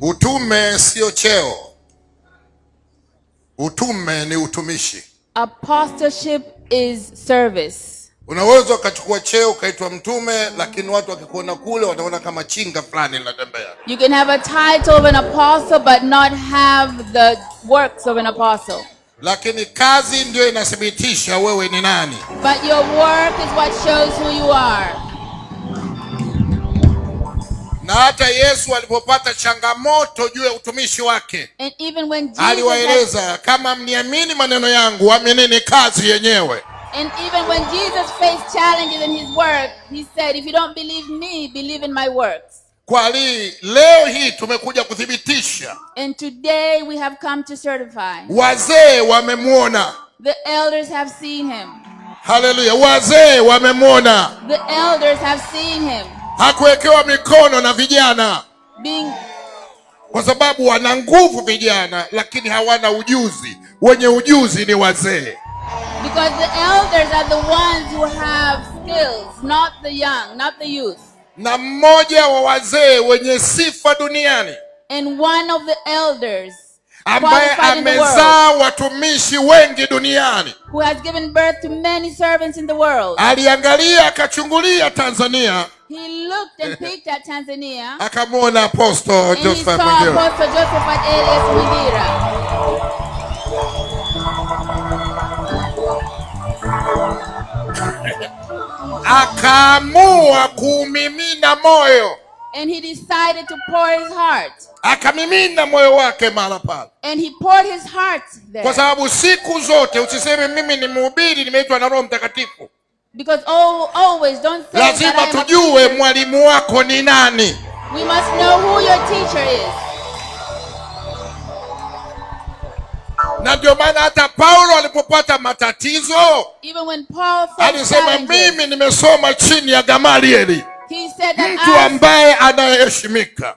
Utume sio cheo. Utume ni utumishi. Apostleship is service. Unaweza ukachukua cheo ukaitwa mtume, lakini watu wakikuona kule wataona kama chinga fulani linatembea. You can have a title of an apostle but not have the works of an apostle. Lakini kazi ndio inathibitisha wewe ni nani. But your work is what shows who you are. Na hata Yesu alipopata changamoto juu ya utumishi wake, And even when Jesus aliwaeleza, kama mniamini maneno yangu, aminini kazi yenyewe. And even when Jesus faced challenges in his work, he said, if you don't believe me, believe in my works. Kwa leo hii tumekuja kuthibitisha. And today we have come to certify. Wazee wamemuona. The elders have seen him. Hallelujah. Wazee wamemuona. The elders have seen him. Hakuwekewa mikono na vijana. Being Kwa sababu wana nguvu vijana, lakini hawana ujuzi. Wenye ujuzi ni wazee. Because the elders are the ones who have skills, not the young, not the youth. Na mmoja wa wazee wenye sifa duniani, And one of the elders ambaye qualified in the world, amezaa watumishi wengi duniani, who has given birth to many servants in the world. aliangalia akachungulia Tanzania, He looked and peeked at Tanzania. akamwona Apostle And he Joseph saw Mwingira. Apostle Josephat Elias Mwingira. Akaamua kuumimina moyo. And he decided to pour his heart. Akamimina moyo wake mahali pale. And he poured his heart there. Kwa sababu siku zote usiseme mimi ni mhubiri nimeitwa na Roho Mtakatifu. Because always don't say that Lazima I am a tujue teacher. mwalimu wako ni nani. We must know who your teacher is. Na ndio maana hata Paulo alipopata matatizo, Even when Paul faced alisema challenges, mimi nimesoma chini ya Gamalieli, he said that mtu ambaye anayeheshimika.